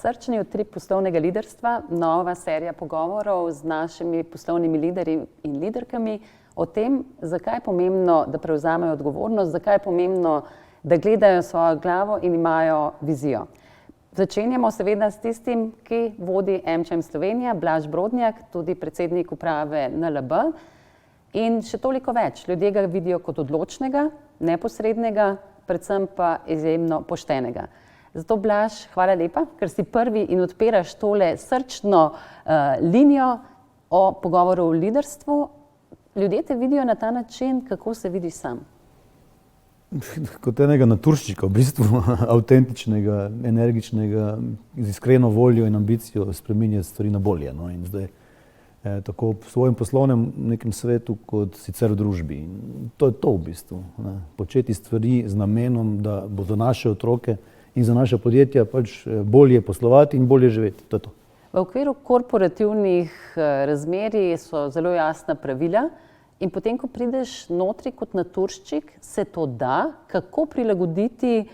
Srčni utrip poslovnega liderstva, nova serija pogovorov z našimi poslovnimi liderji in liderkami o tem, zakaj je pomembno, da prevzamejo odgovornost, zakaj je pomembno, da gledajo svojo glavo in imajo vizijo. Začenjamo seveda s tistim, ki vodi AmCham Slovenija, Blaž Brodnjak, tudi predsednik uprave NLB. In še toliko več, ljudje ga vidijo kot odločnega, neposrednega, predvsem pa izjemno poštenega. Zato Blaž, hvala lepa, ker si prvi in odpiraš tole srčno linijo o pogovoru o liderstvu. Ljudje te vidijo na ta način, kako se vidiš sam. Kot enega naturščika, v bistvu avtentičnega, energičnega, z iskreno voljo in ambicijo spreminjati stvari na bolje. No? In zdaj tako v svojem poslovnem nekem svetu, kot sicer v družbi. In to je to v bistvu. Ne? Početi stvari z namenom, da bo za naše otroke in za naše podjetja pač bolje poslovati in bolje živeti. To je to. V okviru korporativnih razmerij so zelo jasna pravila in potem, ko prideš notri kot naturščik, se to da, kako prilagoditi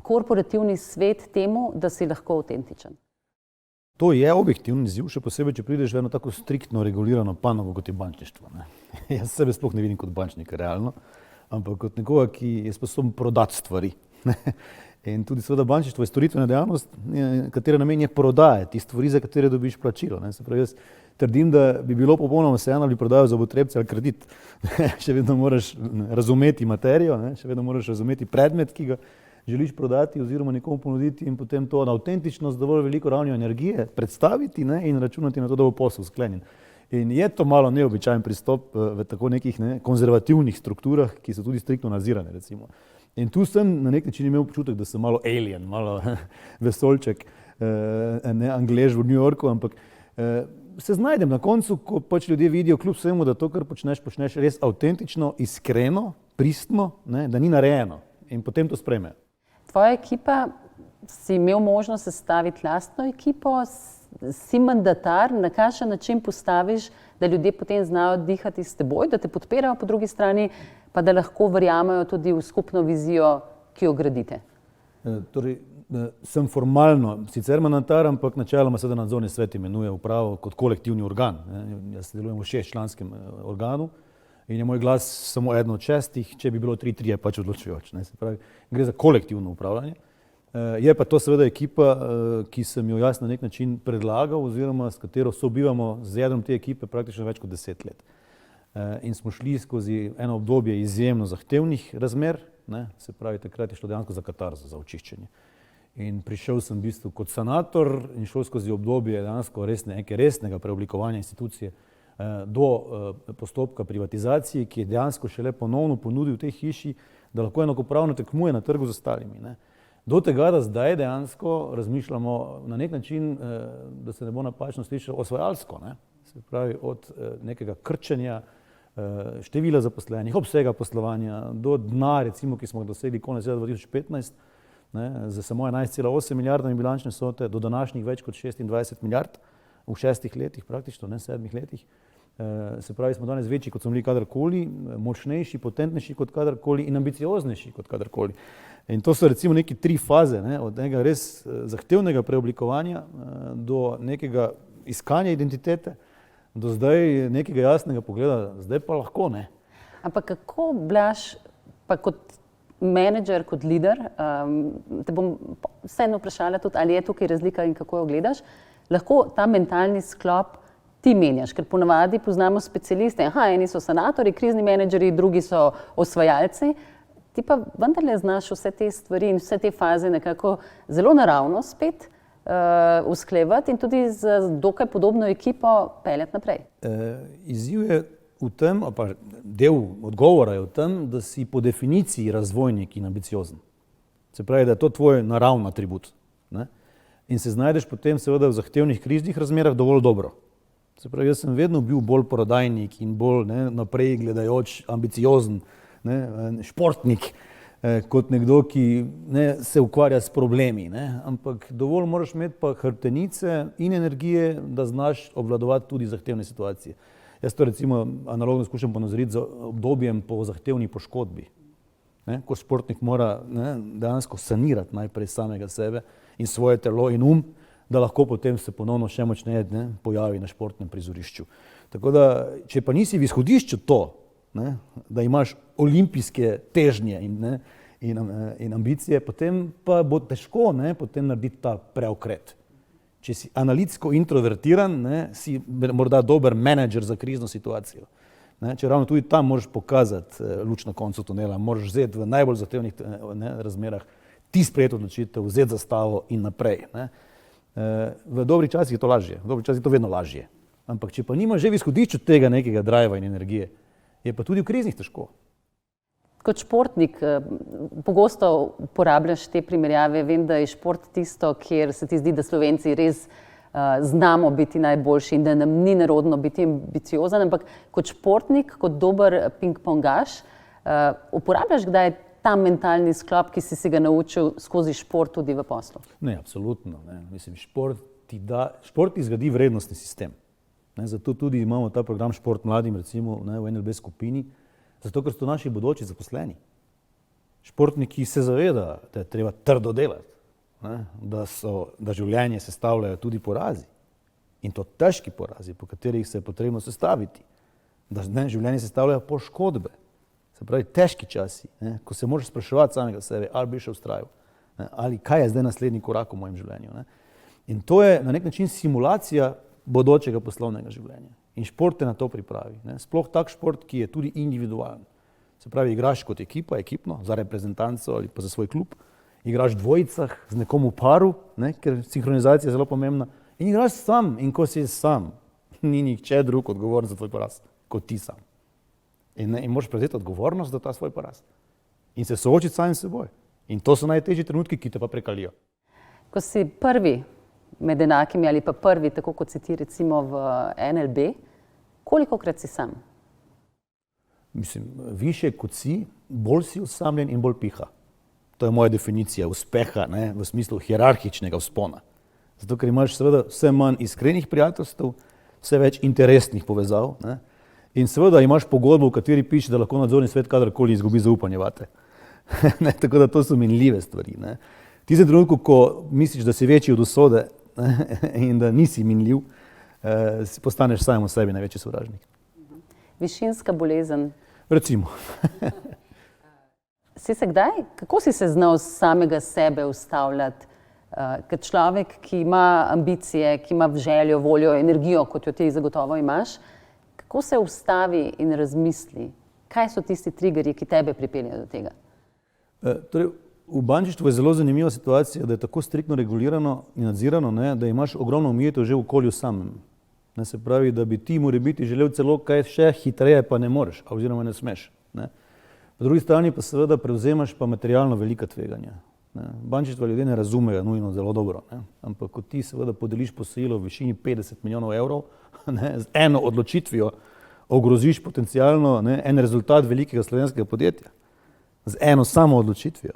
korporativni svet temu, da si lahko avtentičen. To je objektivni izziv, še posebej, če prideš v eno tako striktno regulirano panogo, kot je bančništvo. Ne? Jaz sebe sploh ne vidim kot bančnika, realno, ampak kot nekoga, ki je sposoben prodati stvari. In tudi seveda bančništvo je storitvena dejavnost, katere namen je prodajati stvari, za katere dobiš plačilo. Ne? Se pravi, jaz trdim, da bi bilo popolnoma vseeno, ali prodajo za potrebce ali kredit. Še vedno moraš razumeti materijo, ne? Še vedno moraš razumeti predmet, ki ga želiš prodati oziroma nekomu ponuditi in potem to na avtentičnost dovolj veliko ravnjo energije predstaviti, ne, in računati na to, da bo posel sklenjen. In je to malo neobičajen pristop v tako nekih konzervativnih strukturah, ki so tudi striktno nadzirane, recimo. In tu sem na nek način imel občutek, da sem malo alien, malo vesoljček, ne Anglež v New Yorku, ampak se znajdem na koncu, ko pač ljudje vidijo kljub vsemu, da to, kar počneš res avtentično, iskreno, pristno, ne, da ni narejeno in potem to sprejmejo. Tvoja ekipa, si imel možnost sestaviti lastno ekipo, si mandatar, na kakšen način postaviš, da ljudje potem znajo dihati s teboj, da te podpirajo po drugi strani, pa da lahko verjamejo tudi v skupno vizijo, ki jo gradite? Torej, sem formalno sicer mandatar, ampak načeloma seveda nadzorni svet imenuje upravo kot kolektivni organ. Jaz delujem v 6-članskem organu. In je moj glas samo eden od 6, če bi bilo 3, je pač odločujoč. Se pravi, gre za kolektivno upravljanje. Je pa to seveda ekipa, ki sem jo jaz na nek način predlagal oziroma s katero sobivamo z jedrom te ekipe praktično več kot 10 let. In smo šli skozi eno obdobje izjemno zahtevnih razmer, ne? Se pravi, takrat je šlo dejansko za katarzo, za očiščenje. In prišel sem v bistvu kot sanator in šel skozi obdobje dejansko resnega preoblikovanja institucije do postopka privatizacije, ki je dejansko šele ponovno ponudil tej hiši, da lahko enakopravno tekmuje na trgu z ostalimi. Ne. Do tega, da zdaj dejansko razmišljamo na nek način, da se ne bo napačno slišal, osvajalsko. Ne. Se pravi, od nekega krčenja števila zaposlenih, obsega poslovanja, do dna, recimo, ki smo ga dosegli konec leta 2015, ne, za samo 11,8 milijardami bilančne vsote, do današnjih več kot 26 milijard v 6 letih, praktično, ne 7 letih. Se pravi, smo danes večji, kot smo bili kadarkoli, močnejši, potentnejši kot kadarkoli in ambicioznejši kot kadarkoli. In to so recimo neke 3 faze, ne, od nekega res zahtevnega preoblikovanja do nekega iskanja identitete, do zdaj nekega jasnega pogleda, zdaj pa lahko, ne. Ampak kako, Blaž, pa kot menedžer, kot lider, te bom vseeno vprašala tudi, ali je tukaj razlika in kako jo gledaš, lahko ta mentalni sklop ti menjaš, ker ponavadi poznamo specialiste, eni so sanatorji, krizni menedžeri, drugi so osvajalci, ti pa vendarle znaš vse te stvari in vse te faze nekako zelo naravno spet usklajevati in tudi z dokaj podobno ekipo peljati naprej. Izziv je v tem, pa del odgovora je v tem, da si po definiciji razvojnik in ambiciozen. Se pravi, da je to tvoj naravni atribut. Ne? In se znajdeš potem seveda v zahtevnih kriznih razmerah dovolj dobro. Se pravi, jaz sem vedno bil bolj prodajnik in bolj naprej gledajoč, ambiciozen, športnik, kot nekdo, ki se ukvarja s problemi. Ampak dovolj moraš imeti pa hrbtenice in energije, da znaš obvladovati tudi zahtevne situacije. Jaz to recimo analogno skušam ponazoriti z obdobjem po zahtevni poškodbi. Ko športnik mora dejansko sanirati najprej samega sebe in svoje telo in da lahko potem se ponovno še močneje pojavi na športnem prizorišču. Tako da, če pa nisi v izhodišču to, da imaš olimpijske težnje in ambicije, potem pa bo težko potem narediti ta preokret. Če si analitsko introvertiran, si morda dober menedžer za krizno situacijo. Če ravno tudi tam moraš pokazati luč na koncu tunela, moraš vzeti v najbolj zahtevnih razmerah ti sprejeti odločitev, vzeti zastavo in naprej. V dobrih časih je to lažje, v dobrih časih je to vedno lažje. Ampak če pa nimaš že v izhodišču tega nekega driva in energije, je pa tudi v kriznih težko. Kot športnik pogosto uporabljaš te primerjave. Vem, da je šport tisto, kjer se ti zdi, da Slovenci res znamo biti najboljši in da nam ni nerodno biti ambiciozen, ampak kot športnik, kot dober ping-pongaš, uporabljaš kdaj ta mentalni sklop, ki si ga naučil skozi šport tudi v poslu? Ne, absolutno. Mislim, šport ti zgradi vrednostni sistem. Zato tudi imamo ta program Šport mladim, recimo v NLB skupini, zato ker so naši bodoči zaposleni. Športniki se zaveda, da je treba trdo delati, da življenje sestavljajo tudi porazi. In to težki porazi, po katerih se je potrebno sestaviti. Da življenje sestavljajo poškodbe. Se pravi, težki časi, ko se moraš spraševati samega sebe, ali bi še vztrajal, ali kaj je zdaj naslednji korak v mojem življenju. In to je na nek način simulacija bodočega poslovnega življenja. In šport te na to pripravi. Sploh tak šport, ki je tudi individualen. Se pravi, igraš kot ekipa, ekipno, za reprezentanco ali pa za svoj klub, igraš v dvojicah z nekom v paru, ker sinhronizacija je zelo pomembna, in igraš sam, in ko si sam, ni nihče drug odgovoren za tvoj poraz, kot ti sam. In moraš prevzeti odgovornost za ta svoj poraz. In se soočiti samim seboj. In to so najtežji trenutki, ki te pa prekalijo. Ko si prvi med enakimi ali pa prvi, tako kot si ti recimo v NLB, kolikokrat si sam? Mislim, više kot si, bolj si osamljen in bolj piha. To je moja definicija uspeha, v smislu hierarhičnega vzpona. Zato, ker imaš seveda vse manj iskrenih prijateljstev, vse več interesnih povezav, in seveda imaš pogodbo, v kateri piše, da lahko nadzorni svet kadarkoli izgubi zaupanje vate. Tako da to so minljive stvari. Ti se trenutku, ko misliš, da si večji od usode in da nisi minljiv, postaneš sam o sebi največji sovražnik. Višinska bolezen. Recimo. Kako si se znal samega sebe ustavljati? Kot človek, ki ima ambicije, ki ima željo, voljo, energijo, kot jo ti zagotovo imaš, kako se ustavi in razmisli? Kaj so tisti triggerji, ki tebe pripeljejo do tega? Torej, v bančništvu je zelo zanimiva situacija, da je tako striktno regulirano in nadzirano, da imaš ogromno omejitev že v okolju samem. Se pravi, da bi ti morebiti želel celo kaj še hitreje, pa ne moreš, oziroma ne smeš. Po drugi strani pa seveda prevzemaš pa materialno velika tveganja. Bančništva ljudje ne razumejo nujno zelo dobro, ampak ko ti seveda podeliš posojilo v višini 50 milijonov evrov, z eno odločitvijo ogroziš potencialno en rezultat velikega slovenskega podjetja. Z eno samo odločitvijo.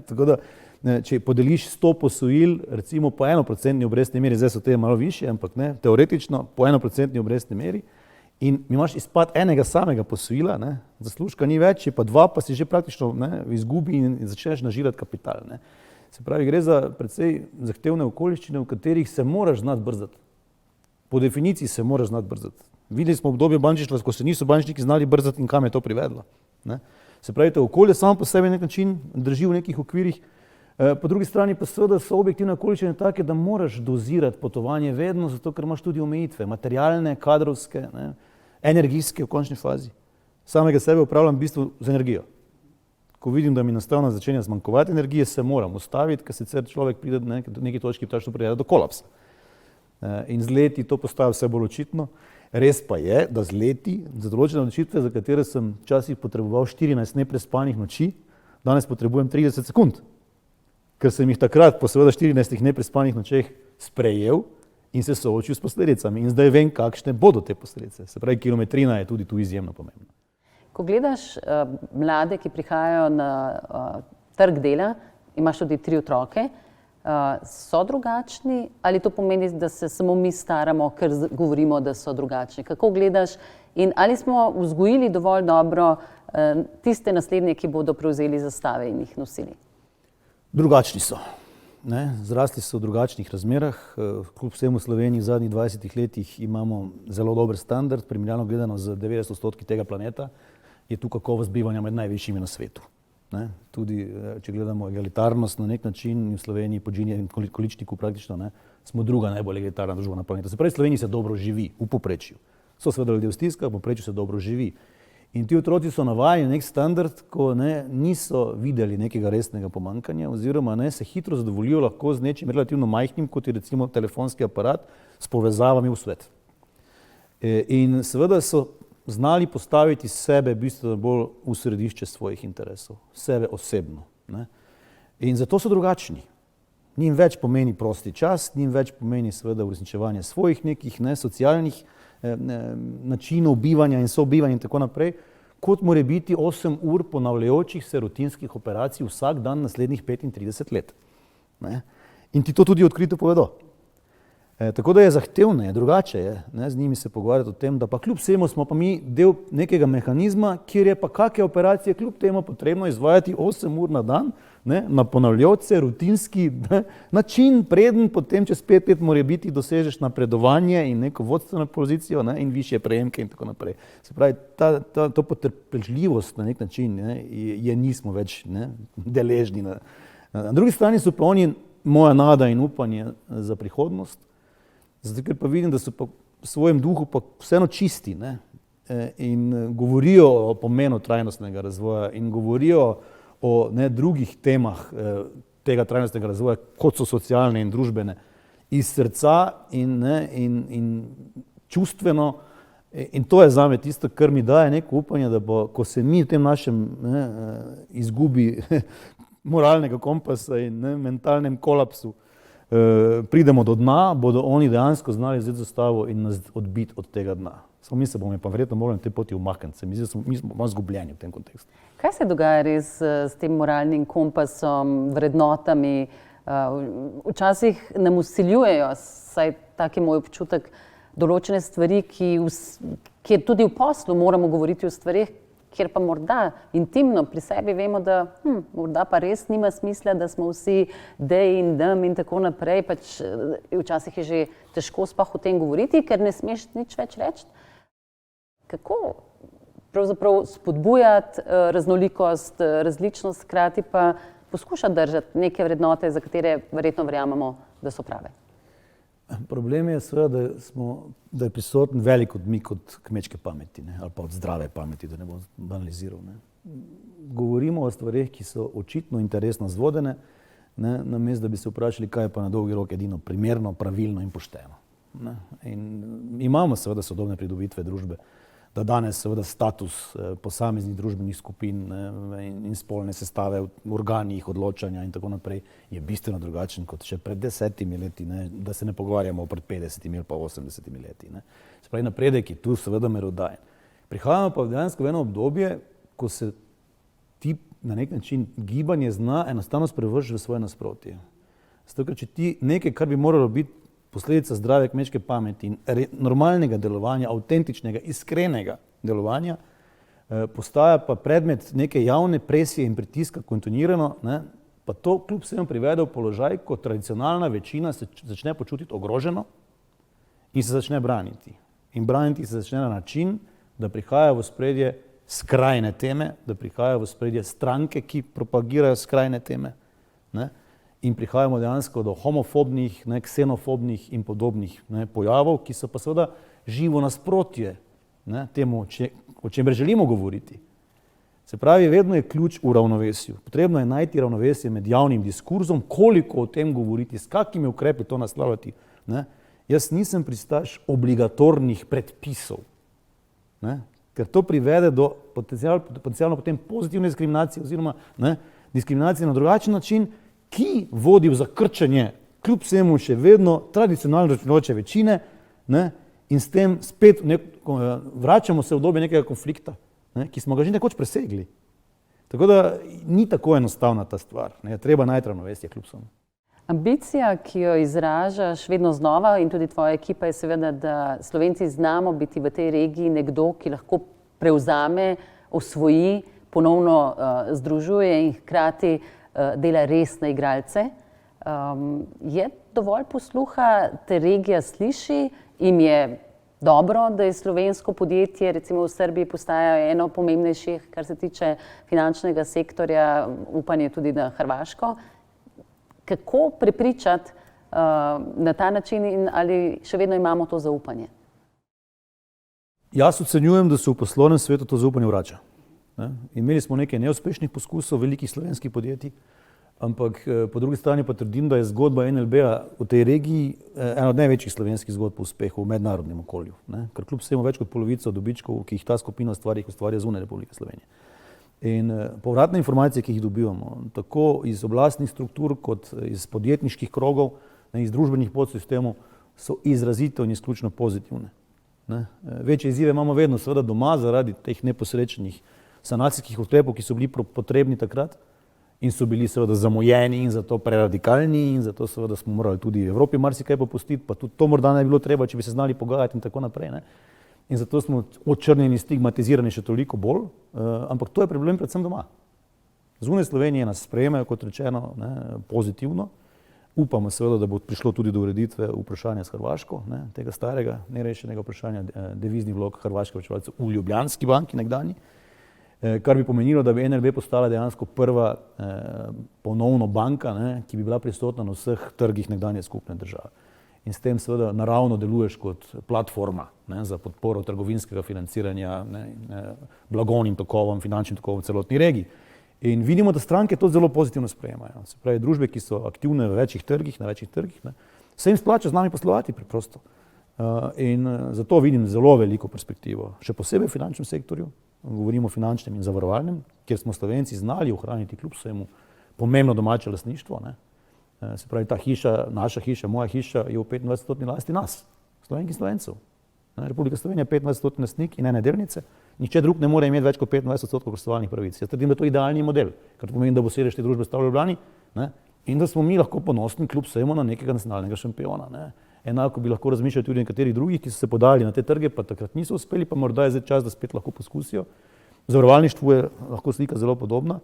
Tako da, če podeliš 100 posojil, recimo po 1% obrestni meri, zdaj so te malo višje, ampak teoretično po 1% obrestni meri, in imaš izpad enega samega posojila, zaslužka ni več, pa dva, pa si že praktično v izgubi in začneš nažirati kapital. Se pravi, gre za precej zahtevne okoliščine, v katerih se moraš znati brzdati. Po definiciji se moraš znati brzdati. Videli smo obdobje bančništva, ko se niso bančniki znali brzdati in kam je to privedlo. Se pravi, to okolje samo po sebi na nek način drži v nekih okvirih, po drugi strani pa seveda so objektivne okoliščine take, da moraš dozirati potovanje vedno, zato ker imaš tudi omejitve, materialne, kadrovske, energijske v končni fazi. Samega sebe upravljam v bistvu z energijo. Ko vidim, da mi enostavno začenja zmanjkovati energije, se moram ustaviti, ker sicer človek pride do neke točke, ki točno pride do kolapsa. In z leti to postaja vse bolj očitno. Res pa je, da z leti, za določene odločitve, za katere sem včasih potreboval 14 neprespanih noči, danes potrebujem 30 sekund. Ker sem jih takrat po seveda 14 neprespanih nočeh sprejel in se soočil s posledicami. In zdaj vem, kakšne bodo te posledice. Se pravi, kilometrina je tudi tu izjemno pomembna. Ko gledaš mlade, ki prihajajo na trg dela, imaš tudi 3 otroke, so drugačni ali to pomeni, da se samo mi staramo, ker govorimo, da so drugačni? Kako gledaš in ali smo vzgojili dovolj dobro tiste naslednje, ki bodo prevzeli zastave in jih nosili? Drugačni so. zrasli so v drugačnih razmerah. Kljub vsemu v Sloveniji v zadnjih 20 letih imamo zelo dober standard, primerjalno gledano z 90% tega planeta, je tu kakovost bivanja med najvišjimi na svetu. Tudi, če gledamo egalitarnost na nek način, v Sloveniji po Gini in količniku praktično, smo druga najbolj egalitarna družba na planetu. Se pravi, v Sloveniji se dobro živi, v povprečju. So seveda ljudje v stiskah, v povprečju se dobro živi. In ti otroci so navajeni nek standard, ko niso videli nekega resnega pomanjkanja oziroma se hitro zadovoljijo lahko z nečim relativno majhnim, kot je recimo telefonski aparat, s povezavami v svet. In seveda so znali postaviti sebe bistveno bolj v središče svojih interesov, sebe osebno. In zato so drugačni. Njim več pomeni prosti čas, njim več pomeni seveda uresničevanje svojih nekih socialnih načinov bivanja in sobivanja in tako naprej, kot mora biti 8 ur ponavljajočih se rutinskih operacij vsak dan naslednjih 35 let. In ti to tudi odkrito povedo. Tako da je zahtevno, je drugače je, z njimi se pogovarjati o tem, da pa kljub vsemu smo pa mi del nekega mehanizma, kjer je pa kakšne operacije kljub temu potrebno izvajati 8 ur na dan, na ponavljajoče, rutinski način, preden potem čez 5 let mora biti dosežeš napredovanje in neko vodstveno pozicijo in višje prejemke in tako naprej. Se pravi, to potrpežljivost na nek način je nismo več deležni. Na drugi strani so pa oni moja nada in upanje za prihodnost, zato ker pa vidim, da so pa v svojem duhu pa vseeno čisti in govorijo o pomenu trajnostnega razvoja in govorijo o drugih temah tega trajnostnega razvoja, kot so socialne in družbene, iz srca in čustveno. In to je zame tisto, kar mi daje neko upanje, da bo, ko se mi v tem našem izgubi moralnega kompasa in mentalnem kolapsu pridemo do dna, bodo oni dejansko znali vzeti zastavo in nas odbiti od tega dna. Samo mi se bomo pa verjetno morali na tej poti umakniti. Mi smo malo zgubljeni v tem kontekstu. Kaj se dogaja res s tem moralnim kompasom, vrednotami? Včasih nam vsiljujejo, saj tak je moj občutek, določene stvari, kjer tudi v poslu moramo govoriti o stvarih, kjer pa morda intimno pri sebi vemo, da morda pa res nima smisla, da smo vsi dej in dam in tako naprej. Včasih je že težko sploh o tem govoriti, ker ne smeš nič več reči. Kako pravzaprav spodbujati raznolikost, različnost, hkrati pa poskušati držati neke vrednote, za katere verjetno verjamemo, da so prave? Problem je seveda, da je prisoten velik odmik od kmečke pameti ali pa od zdrave pameti, da ne bom banaliziral. Govorimo o stvareh, ki so očitno interesno zvodene, namesto da bi se vprašali, kaj je pa na dolgi rok edino primerno, pravilno in pošteno. In imamo seveda sodobne pridobitve družbe, da danes seveda status posameznih družbenih skupin in spolne sestave v organih odločanja in tako naprej je bistveno drugačen kot še pred 10 leti, da se ne pogovarjamo o pred 50 ali pa 80 leti. Se pravi, napredek je tu seveda merodajen. Prihajamo pa dejansko v eno obdobje, ko se ti na nek način gibanje zna enostavno sprevrži v svoje nasprotje. Zato, ker če ti nekaj, kar bi moralo biti posledica zdrave kmečke pameti in normalnega delovanja, avtentičnega, iskrenega delovanja, postaja pa predmet neke javne presije in pritiska kontinuirano, pa to kljub vsemu privede v položaj, ko tradicionalna večina se začne počutiti ogroženo in se začne braniti. In braniti se začne na način, da prihaja v ospredje skrajne teme, da prihaja v ospredje stranke, ki propagirajo skrajne teme, in prihajamo dejansko do homofobnih, ksenofobnih in podobnih pojavov, ki so pa seveda živo nasprotje temu, o čemer želimo govoriti. Se pravi, vedno je ključ v ravnovesju. Potrebno je najti ravnovesje med javnim diskurzom, koliko o tem govoriti, s kakimi ukrepi to naslavljati. Jaz nisem pristaš obligatornih predpisov, ker to privede do potencialno potem pozitivne diskriminacije oziroma diskriminacije na drugačen način, ki vodi v zakrčenje kljub vsemu še vedno tradicionalno računoče večine in s tem spet vračamo se v obdobje nekega konflikta, ki smo ga že nekoč presegli. Tako da ni tako enostavna ta stvar, treba najti ravnovesje kljub vsemu. Ambicija, ki jo izražaš vedno znova in tudi tvoja ekipa je seveda, da Slovenci znamo biti v tej regiji nekdo, ki lahko prevzame, osvoji, ponovno združuje in hkrati dela resne igralce. Je dovolj posluha, te regija sliši, jim je dobro, da je slovensko podjetje, recimo v Srbiji, postaja eno pomembnejših, kar se tiče finančnega sektorja, upanje tudi na Hrvaško. Kako prepričati na ta način in ali še vedno imamo to zaupanje? Jaz ocenjujem, da se v poslovnem svetu to zaupanje vrača. Imeli smo nekaj neuspešnih poskusov velikih slovenskih podjetij, ampak po drugi strani pa trdim, da je zgodba NLB-a v tej regiji ena od največjih slovenskih zgodb po uspehu v mednarodnem okolju. Ker kljub vsemu več kot polovico dobičkov, ki jih ta skupina ustvari, jih ustvarja zunaj Republike Slovenije. In povratne informacije, ki jih dobivamo, tako iz oblastnih struktur kot iz podjetniških krogov, iz družbenih podsistemov, so izrazito in izključno pozitivne. Večje izzive imamo vedno seveda doma zaradi teh neposrečnih sanacijskih ukrepov, ki so bili potrebni takrat in so bili seveda zamujeni in zato preradikalni in zato seveda smo morali tudi v Evropi marsikaj popustiti, pa tudi to morda ne bi bilo treba, če bi se znali pogajati in tako naprej. In zato smo očrnjeni, stigmatizirani še toliko bolj, ampak to je problem predvsem doma. Zunaj Slovenije nas sprejemajo, kot rečeno, pozitivno. Upamo seveda, da bo prišlo tudi do ureditve vprašanja s Hrvaško, tega starega, nerešenega vprašanja deviznih vlog hrvaških varčevalcev v Ljubljanski banki nekdanji, kar bi pomenilo, da bi NLB postala dejansko prva ponovno banka, ki bi bila prisotna na vseh trgih nekdanje skupne države. In s tem seveda naravno deluješ kot platforma za podporo trgovinskega financiranja, blagovnim tokovom, finančnim tokovom v celotni regiji. In vidimo, da stranke to zelo pozitivno sprejemajo. Se pravi, družbe, ki so aktivne v večjih trgih, se jim splača z nami poslovati preprosto. In zato vidim zelo veliko perspektivo, še posebej v finančnem sektorju, govorimo o finančnem in zavarovalnem, kjer smo Slovenci znali ohraniti kljub vsemu pomembno domače lastništvo. Se pravi, ta hiša, naša hiša, moja hiša je v 25% lasti nas, Slovenk in Slovencev. Republika Slovenija je 25% lastnik in ene delnice, nihče drug ne more imeti več kot 25% glasovalnih pravic. Jaz trdim, da je to idealni model, kar pomeni, da bo sedež te družbe stal v Ljubljani in da smo mi lahko ponosni kljub vsemu na nekega nacionalnega šampiona. Enako bi lahko razmišljali tudi nekaterih drugih, ki so se podali na te trge, pa takrat niso uspeli, pa morda je zdaj čas, da spet lahko poskusijo. V zavarovalništvu je lahko slika zelo podobna.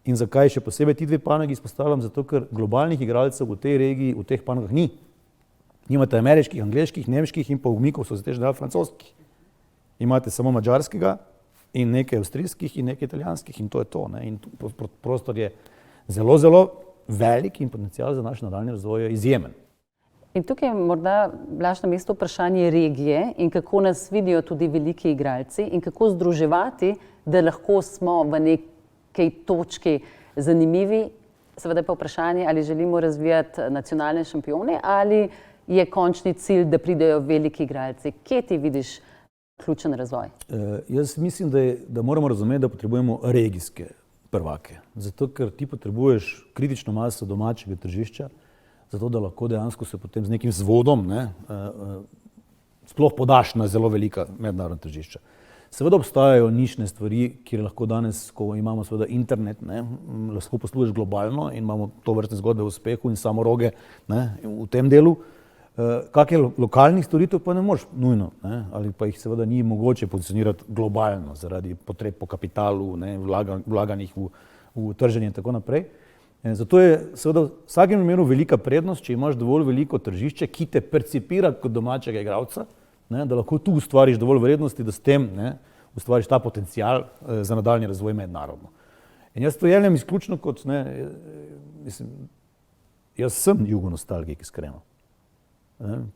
In zakaj še posebej ti dve panogi izpostavljam? Zato, ker globalnih igralcev v tej regiji, v teh panogah ni. Nimate ameriških, angleških, nemških in pa ugmikov so zatežni francoskih. Imate samo madžarskega in nekaj avstrijskih in nekaj italijanskih in to je to. In prostor je zelo, zelo velik in potencial za naš nadaljnji razvoj je izjemen. In tukaj je morda Blaž na mestu vprašanje regije in kako nas vidijo tudi veliki igralci in kako združevati, da lahko smo v nekaj točki zanimivi. Seveda pa vprašanje, ali želimo razvijati nacionalne šampione ali je končni cilj, da pridejo veliki igralci. Kje ti vidiš ključen razvoj? Jaz mislim, da moramo razumeti, da potrebujemo regijske prvake. Zato, ker ti potrebuješ kritično maso domačega tržišča, zato da lahko dejansko se potem z nekim vzvodom sploh podaš na zelo velika mednarodna tržišča. Seveda obstajajo nišne stvari, kjer lahko danes, ko imamo seveda internet, lahko posluješ globalno in imamo to vrstne zgodbe v uspehu in samoroge v tem delu. Kakšne lokalnih storitev pa ne moreš nujno, ali pa jih seveda ni mogoče pozicionirati globalno zaradi potreb po kapitalu, vlaganjih v trženje in tako naprej. Zato je seveda v vsakem primeru velika prednost, če imaš dovolj veliko tržišče, ki te percipira kot domačega igralca, da lahko tu ustvariš dovolj vrednosti, da s tem ustvariš ta potencial za nadaljnji razvoj mednarodno. In jaz to jemljem izključno kot, jaz sem jugonostalgik iskreno.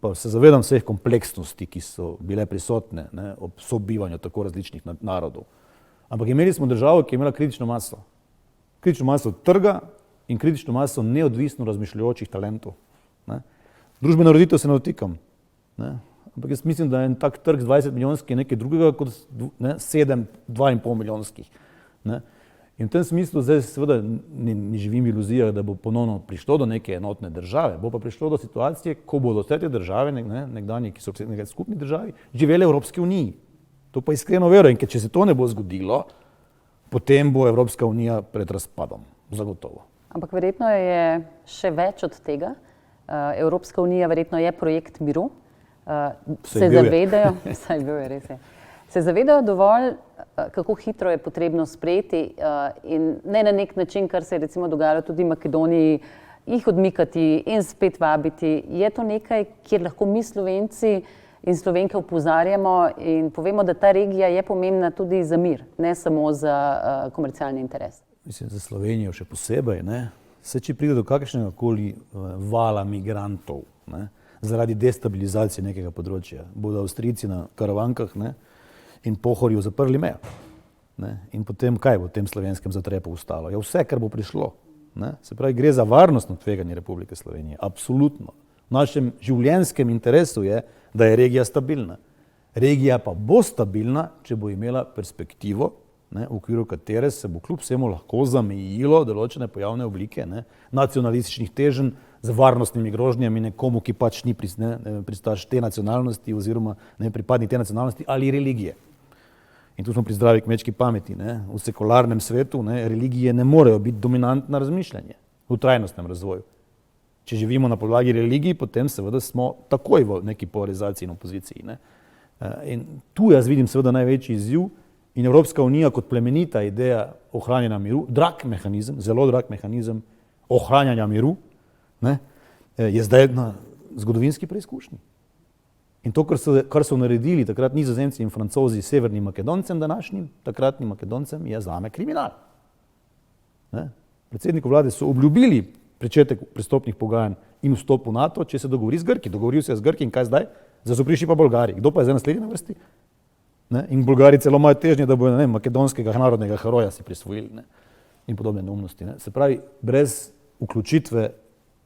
Pa se zavedam vseh kompleksnosti, ki so bile prisotne ob sobivanju tako različnih narodov. Ampak imeli smo državo, ki je imela kritično maso trga in kritično maso neodvisno razmišljajočih talentov. Družbeno ureditev se ne dotikam. Ampak jaz mislim, da je en tak trg z 20 milijonski nekaj drugega kot 7, 2,5 milijonskih. In v tem smislu zdaj seveda ne živim v iluzijah, da bo ponovno prišlo do neke enotne države, bo pa prišlo do situacije, ko bodo vse te države, nekdanje, ki so v nekaj skupni državi, živele v Evropski uniji. To pa iskreno verujem, ker če se to ne bo zgodilo, potem bo Evropska unija pred razpadom, zagotovo. Ampak verjetno je še več od tega. Evropska unija verjetno je projekt miru. Se zavedajo, saj bil je res. Se zavedajo dovolj, kako hitro je potrebno sprejeti in ne na nek način, kar se je recimo dogajalo tudi v Makedoniji jih odmikati in spet vabiti. Je to nekaj, kjer lahko mi Slovenci in Slovenke opozarjamo in povemo, da ta regija je pomembna tudi za mir, ne samo za komercialni interes. Mislim, za Slovenijo še posebej, ne? Se če pride do kakšnega koli vala migrantov, ne? Zaradi destabilizacije nekega področja, bodo Avstrijci na karavankah, ne? In Pohorju zaprli mejo. Ne? In potem kaj bo v tem slovenskem zatrepu ostalo? Ja, vse, kar bo prišlo. Ne? Se pravi, gre za varnostno tveganje Republike Slovenije. Absolutno. V našem življenjskem interesu je, da je regija stabilna. Regija pa bo stabilna, če bo imela perspektivo, ne, v okviru katere se bo kljub vsemu lahko zamejilo določene pojavne oblike, ne, nacionalističnih teženj z varnostnimi grožnjami nekomu, ki pač ni pristaš te nacionalnosti oziroma ne, pripadnik te nacionalnosti ali religije. In tu smo pri zdravi kmečki pameti. Ne. V sekularnem svetu ne, religije ne morejo biti dominantna razmišljanje v trajnostnem razvoju. Če živimo na podlagi religiji, potem seveda smo takoj v neki polarizaciji in opoziciji. Ne. In tu jaz vidim seveda največji izziv in Evropska unija kot plemenita ideja ohranjanja miru, drag mehanizem, zelo drag mehanizem ohranjanja miru, ne, je zdaj na zgodovinski preizkušnji. In to, kar so naredili takrat Nizozemci in Francozi severnim Makedoncem današnjim, takratnim Makedoncem, je zame kriminal. Ne. Predsedniku vlade so obljubili pričetek pristopnih pogajanj in vstop v NATO, če se dogovori z Grki. Dogovoril se je z Grki in kaj zdaj? Zazopriši pa Bolgari. Kdo pa je zdaj naslednji na vrsti? Ne? In Bolgari celo imajo težnje, da bojo makedonskega narodnega heroja si prisvojili, ne? In podobne neumnosti. Ne? Se pravi, brez vključitve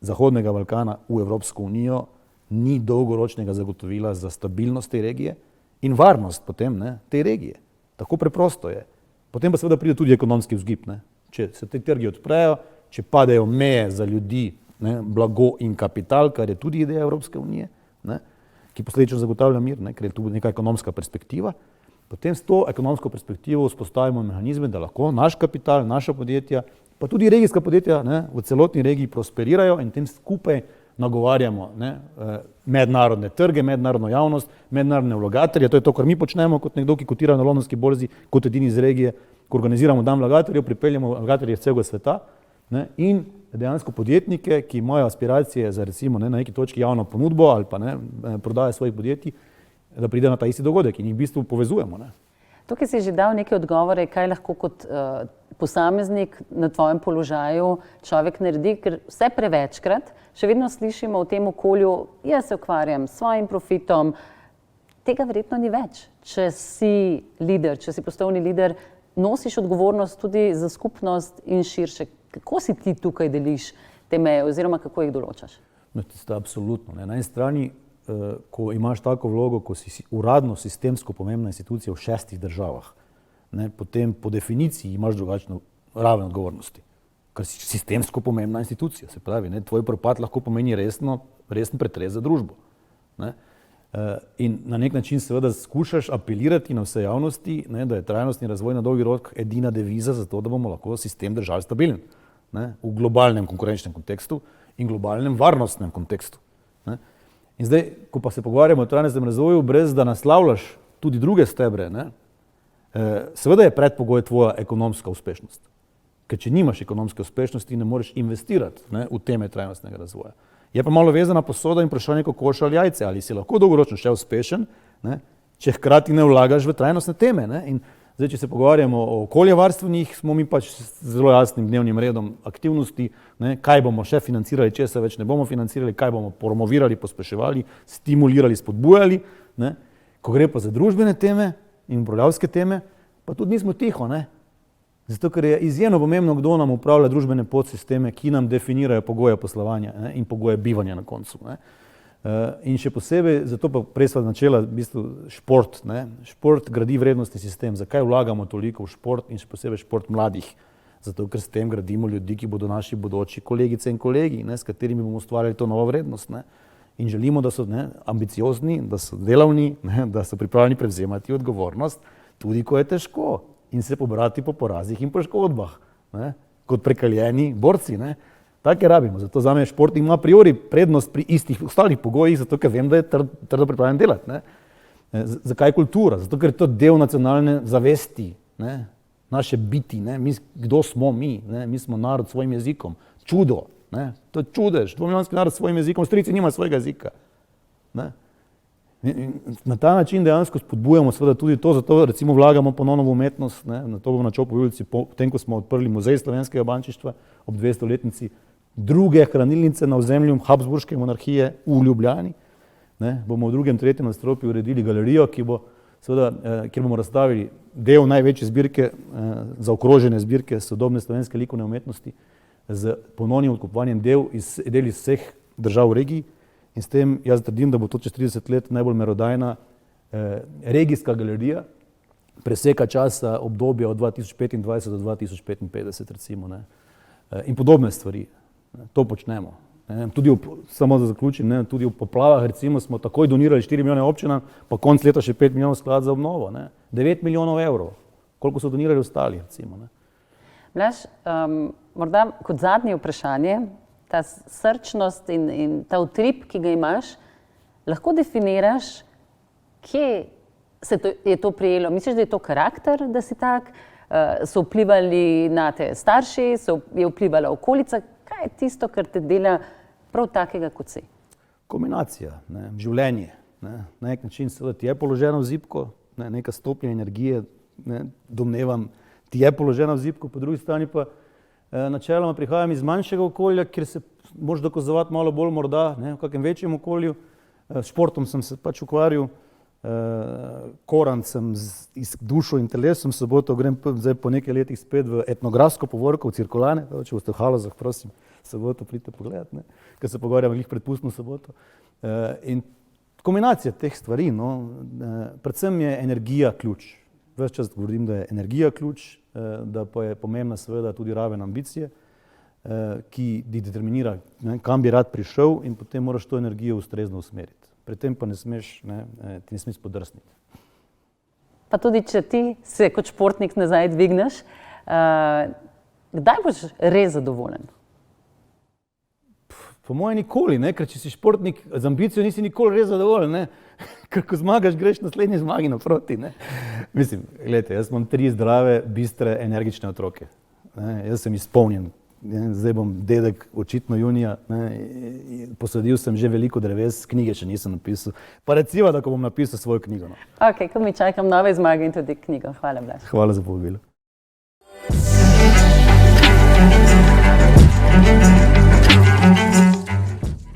Zahodnega Balkana v Evropsko unijo ni dolgoročnega zagotovila za stabilnost te regije in varnost potem ne, te regije. Tako preprosto je. Potem pa seveda pride tudi ekonomski vzgib. Ne? Če se te trgi odprejo, če padejo meje za ljudi, ne, blago in kapital, kar je tudi ideja Evropske unije, ne, ki posledično zagotavlja mir, ne, ker je tu neka ekonomska perspektiva, potem s to ekonomsko perspektivo vzpostavimo mehanizme, da lahko naš kapital, naša podjetja, pa tudi regijska podjetja ne, v celotni regiji prosperirajo in tem skupaj nagovarjamo ne, mednarodne trge, mednarodno javnost, mednarodne vlagatelje. To je to, kar mi počnemo kot nekdo, ki kotira na londonski borzi, kot edini iz regije, ko organiziramo dan vlagateljev, pripeljamo vlagatelje iz celega sveta. Ne, in dejansko podjetnike, ki imajo aspiracije za recimo ne, na neki točki javno ponudbo ali pa ne, prodaje svojih podjetij, da pride na ta isti dogodek in jih v bistvu povezujemo. Ne. Tukaj si že dal neke odgovore, kaj lahko kot posameznik na tvojem položaju človek naredi, ker vse prevečkrat še vedno slišimo v tem okolju, jaz se ukvarjam s svojim profitom, tega verjetno ni več. Če si lider, če si poslovni lider, nosiš odgovornost tudi za skupnost in širše. Kako si ti tukaj deliš te meje oziroma kako jih določaš? No, absolutno. Ne. Na eni strani, ko imaš tako vlogo, ko si uradno sistemsko pomembna institucija v 6 državah, ne, potem po definiciji imaš drugačno raven odgovornosti, ker si sistemsko pomembna institucija. Se pravi, ne, tvoj propad lahko pomeni resen pretres za družbo. Ne. In na nek način seveda skušaš apelirati na vse javnosti, ne, da je trajnostni razvoj na dolgi rok edina deviza za to, da bomo lahko sistem držali stabilen, ne, v globalnem konkurenčnem kontekstu in globalnem varnostnem kontekstu. Ne. In zdaj, ko pa se pogovarjamo o trajnostnem razvoju, brez da naslavljaš tudi druge stebre, ne, seveda je predpogoj tvoja ekonomska uspešnost. Ker če nimaš ekonomske uspešnosti, ne moreš investirati ne, v teme trajnostnega razvoja. Je pa malo vezana posoda in vprašanje kokoš ali jajce, ali si lahko dolgoročno še uspešen, ne, če hkrati ne vlagaš v trajnostne teme. Ne. In zdaj, če se pogovarjamo o okoljevarstvenih, smo mi pač z zelo jasnim dnevnim redom aktivnosti, ne, kaj bomo še financirali, če se več ne bomo financirali, kaj bomo promovirali, pospeševali, stimulirali, spodbujali. Ne. Ko gre pa za družbene teme in upravljavske teme, pa tudi nismo tiho. Ne. Zato, ker je izjemno pomembno, kdo nam upravlja družbene podsisteme, ki nam definirajo pogoje poslovanja ne, in pogoje bivanja na koncu. Ne. In še posebej, zato pa prej sva načela v bistvu šport. Ne. Šport gradi vrednostni sistem. Zakaj vlagamo toliko v šport in še posebej šport mladih? Zato, ker s tem gradimo ljudi, ki bodo naši bodoči kolegice in kolegi, ne, s katerimi bomo ustvarjali to novo vrednost. Ne. In želimo, da so ne, ambiciozni, da so delavni, ne, da so pripravljeni prevzemati odgovornost, tudi ko je težko. In se pobrati po porazih in poškodbah, ne, kot prekaljeni borci. Ne. Take rabimo. Zato za me šport ima a priori prednost pri istih ostalih pogojih, zato ker vem, da je trdo pripravljen delati. Ne. Zakaj kultura? Zato ker je to del nacionalne zavesti, ne, naše biti. Ne. Kdo smo mi? Ne. Mi smo narod s svojim jezikom. Čudo. Ne? To je čudež, 2-milijonski narod s svojim jezikom, strici nima svojega jezika. Ne? In na ta način dejansko spodbujamo seveda tudi to, zato recimo vlagamo ponovno v umetnost, ne? Na to bomo na Čopovi ulici, potem ko smo odprli muzej slovenskega bančištva ob 200-letnici, druge hranilnice na ozemlju Habsburške monarhije v Ljubljani, ne? Bomo v 2., 3. nadstropju uredili galerijo, kjer bomo razstavili del največje zbirke, zaokrožene zbirke sodobne slovenske likovne umetnosti z ponovnim odkupovanjem del iz vseh držav v regiji. In s tem jaz trdim, da bo to čez 30 let najbolj merodajna regijska galerija, preseka časa obdobja od 2025 do 2055 recimo, ne. In podobne stvari. To počnemo. Tudi samo da zaključim, ne, tudi v poplavah recimo smo takoj donirali 4 milijone občinam, pa konc leta še 5 milijonov sklad za obnovo, ne. 9 milijonov evrov. Koliko so donirali ostali recimo, ne. Blaž, morda kot zadnje vprašanje, ta srčnost in ta utrip, ki ga imaš, lahko definiraš, kje je to prijelo? Misliš, da je to karakter, da si tak? So vplivali na te starši, je vplivala okolica? Kaj je tisto, kar te dela prav takega, kot si? Kombinacija, ne, življenje. Ne, na nek način seveda ti je položeno v zibko, ne, neka stopnja energije, ne, domnevam, ti je položena v zibko, po drugi strani pa načeloma prihajam iz manjšega okolja, kjer se moraš dokazovati malo bolj morda, ne, v kakem večjem okolju. S športom sem se pač ukvarjal, koran sem iz dušo in telesom, soboto grem zdaj po nekaj letih spet v etnografsko povorko v Cirkulane, če boste v Halozah, prosim, soboto pridite pogledat, ne, ker se pogovarjamo glih pred pustno soboto. In kombinacija teh stvari, no, predvsem je energija ključ. Ves čas govorim, da je energija ključ, da pa je pomembna seveda tudi raven ambicije, ki determinira, ne, kam bi rad prišel in potem moraš to energijo ustrezno usmeriti. Pri tem pa ti ne smeš podrsniti. Pa tudi, če ti se kot športnik nazaj dvigneš, kdaj boš res zadovoljen? Po mojem nikoli, ne, ker če si športnik z ambicijo, nisi nikoli res zadovoljen, ne. Ker ko zmagaš, greš naslednji zmagi naproti, ne. Mislim, gledajte, jaz imam 3 zdrave, bistre, energične otroke. Ne, jaz sem izpolnjen. Zdaj bom dedek očitno junija, ne, posadil sem že veliko dreves, knjige še nisem napisal. Pa recimo, da ko bom napisal svojo knjigo. No. Ok, ko mi čakam nove zmage in tudi knjigo. Hvala, Blaž. Hvala za povabilo.